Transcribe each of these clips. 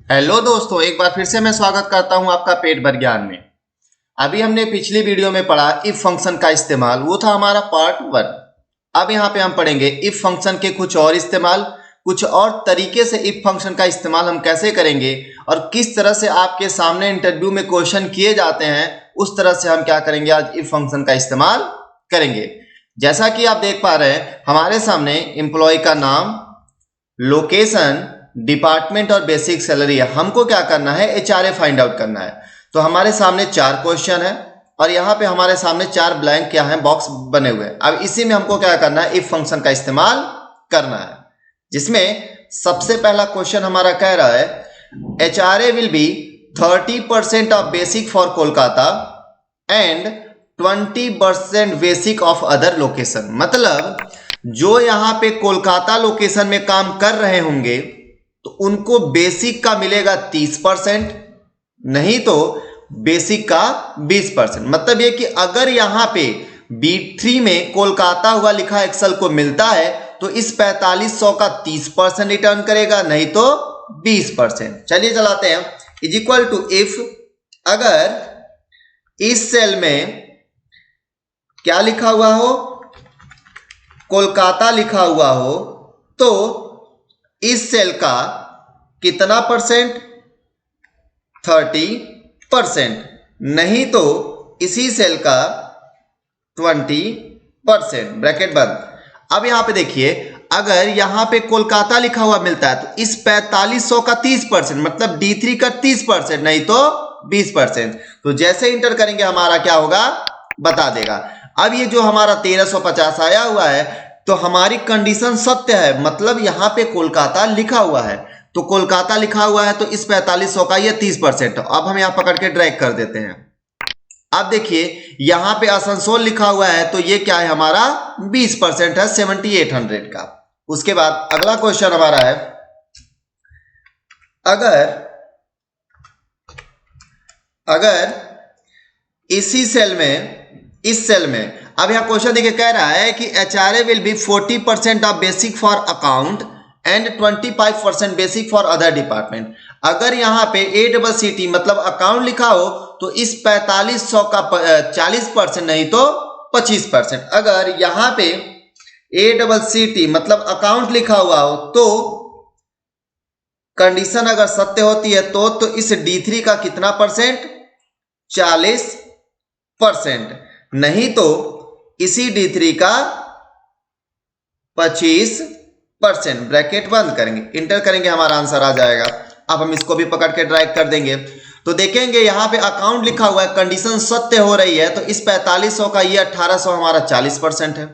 Hello दोस्तों, एक बार फिर से मैं स्वागत करता हूं आपका पेट भर ज्ञान में। अभी हमने पिछली वीडियो में पढ़ा इफ फंक्शन का इस्तेमाल, वो था हमारा पार्ट 1। अब यहाँ पे हम पढ़ेंगे इफ फंक्शन के कुछ और इस्तेमाल, कुछ और तरीके से इफ फंक्शन का इस्तेमाल हम कैसे करेंगे और किस तरह से आपके सामने इंटरव्यू में क्वेश्चन किए जाते हैं, उस तरह से हम क्या करेंगे, आज इफ फंक्शन का इस्तेमाल करेंगे। जैसा कि आप देख पा रहे हैं हमारे सामने एम्प्लॉय का नाम, लोकेशन, डिपार्टमेंट और बेसिक सैलरी है। हमको क्या करना है, एचआरए फाइंड आउट करना है। तो हमारे सामने 4 क्वेश्चन है और यहाँ पे हमारे सामने 4 ब्लैंक क्या है, बॉक्स बने हुए हैं। अब इसी में हमको क्या करना है, इफ फंक्शन का इस्तेमाल करना है, जिसमें सबसे पहला क्वेश्चन हमारा कह रहा है HRA will B 30% of basic for Kolkata and 20% basic of other location. मतलब जो यहाँ पे कोलकाता लोकेशन में काम कर रहे होंगे तो उनको बेसिक का मिलेगा 30%, नहीं तो बेसिक का 20%। मतलब ये कि अगर यहाँ पे B3 में कोलकाता हुआ लिखा एक्सेल को मिलता है तो इस 4500 का 30% रिटर्न करेगा, नहीं तो 20%। चलिए चलाते हैं। इज इक्वल टू इफ अगर इस सेल में क्या लिखा हुआ हो, कोलकाता लिखा हुआ हो, तो इस सेल का कितना परसेंट, 30%, नहीं तो इसी सेल का 20%, ब्रैकेट बंद। अब यहां पे देखिए, अगर यहां पे कोलकाता लिखा हुआ मिलता है तो इस 4500 का 30%, मतलब D3 का 30%, नहीं तो 20%। तो जैसे इंटर करेंगे हमारा क्या होगा, बता देगा। अब ये जो हमारा 1350 आया हुआ है तो हमारी कंडीशन सत्य है, मतलब यहां पे कोलकाता लिखा हुआ है, तो कोलकाता लिखा हुआ है तो इस 4500 का ये 30%। अब हम यहां पकड़ के ड्रैग कर देते हैं। अब देखिए यहां पे आसनसोल लिखा हुआ है तो ये क्या है, हमारा 20% है, 7800 का। उसके बाद अगला क्वेश्चन हमारा है अगर इसी सेल में, इस सेल में, अब यहां क्वेश्चन देखिए कह रहा है कि HRA will B 40% of basic for account and 25% basic for other department. अगर यहां पे ACCT मतलब अकाउंट लिखा हो तो इस 4500 का 40%, नहीं तो 25%। अगर यहां पे ACCT मतलब अकाउंट लिखा हुआ हो तो कंडीशन अगर सत्य होती है तो इस D3 का कितना परसेंट, 40%, नहीं तो इसी D3 का 25%, ब्रैकेट बंद करेंगे, इंटर करेंगे, हमारा आंसर आ जाएगा। अब हम इसको भी पकड़ के ड्रैग कर देंगे तो देखेंगे यहां पे अकाउंट लिखा हुआ है, कंडीशन सत्य हो रही है, तो इस 4500 का ये 1800 हमारा 40% है।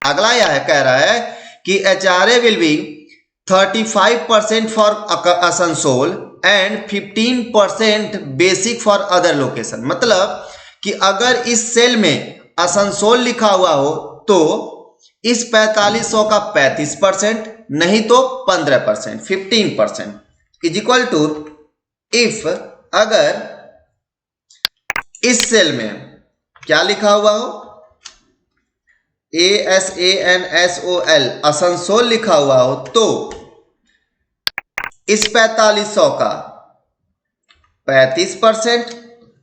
अगला यह है, कह रहा है कि HRA will B 35% for Asansol and 15% basic for other location. मतलब कि अगर इस सेल में आसनसोल लिखा हुआ हो तो इस 4500 का 35%, नहीं तो 15%, 15%। इज इक्वल टू इफ अगर इस सेल में क्या लिखा हुआ हो, ASANSOL आसनसोल लिखा हुआ हो तो इस 4500 का 35%,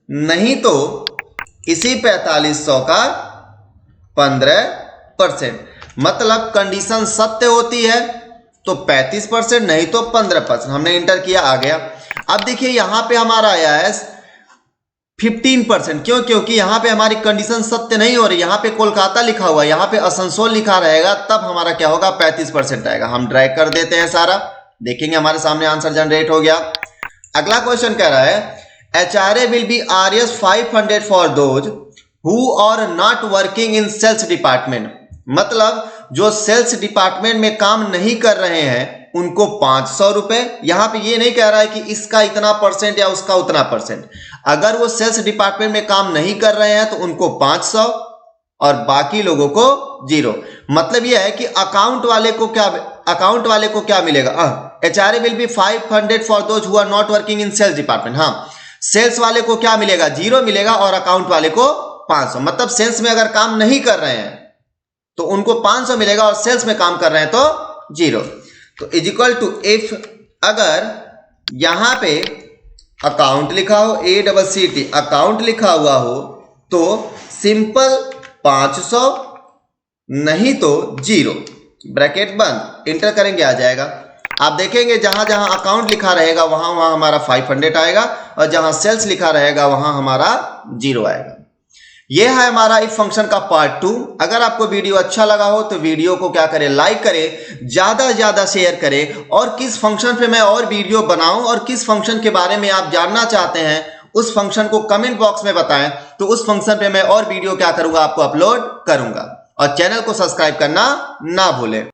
नहीं तो इसी 4500 का 15%। मतलब कंडीशन सत्य होती है तो 35%, नहीं तो 15%। हमने इंटर किया, आ गया। अब देखिए यहां पे हमारा आया है 15%, क्यों, क्योंकि यहां पे हमारी कंडीशन सत्य नहीं हो रही, यहां पे कोलकाता लिखा हुआ है, यहां पे आसनसोल लिखा रहेगा, तब हमारा क्या होगा, 35% आएगा। हम ड्रैग कर देते हैं सारा, देखेंगे हमारे सामने आंसर जनरेट हो गया। अगला क्वेश्चन कह रहा है HRA will be RS 500 for those who are not working in sales department. मतलब जो सेल्स डिपार्टमेंट में काम नहीं कर रहे हैं उनको 500 रुपए। यहां पे ये नहीं कह रहा है कि इसका इतना परसेंट या उसका उतना परसेंट। अगर वो सेल्स डिपार्टमेंट में काम नहीं कर रहे हैं तो उनको 500 और बाकी लोगों को 0। मतलब यह है कि अकाउंट वाले को क्या मिलेगा, HRA will be 500 for those who are not working in sales department. हाँ, सेल्स वाले को क्या मिलेगा, 0 मिलेगा और अकाउंट वाले को 500। मतलब सेल्स में अगर काम नहीं कर रहे हैं तो उनको 500 मिलेगा और सेल्स में काम कर रहे हैं तो 0। तो इज इक्वल टू इफ अगर यहां पे अकाउंट लिखा हो, ACCT अकाउंट लिखा हुआ हो तो सिंपल 500, नहीं तो 0, ब्रैकेट बंद, इंटर करेंगे आ जाएगा। आप देखेंगे जहां जहां अकाउंट लिखा रहेगा वहां वहां हमारा 500 आएगा और जहां सेल्स लिखा रहेगा वहां हमारा 0 आएगा। यह है हमारा इफ फंक्शन का पार्ट 2। अगर आपको वीडियो अच्छा लगा हो तो वीडियो को क्या करें, लाइक करें, ज्यादा से ज्यादा शेयर करें, और किस फंक्शन पे मैं और वीडियो बनाऊं और किस फंक्शन के बारे में आप जानना चाहते हैं उस फंक्शन को कमेंट बॉक्स में बताएं, तो उस फंक्शन पे मैं और वीडियो क्या करूंगा, आपको अपलोड करूंगा। और चैनल को सब्सक्राइब करना ना भूलें।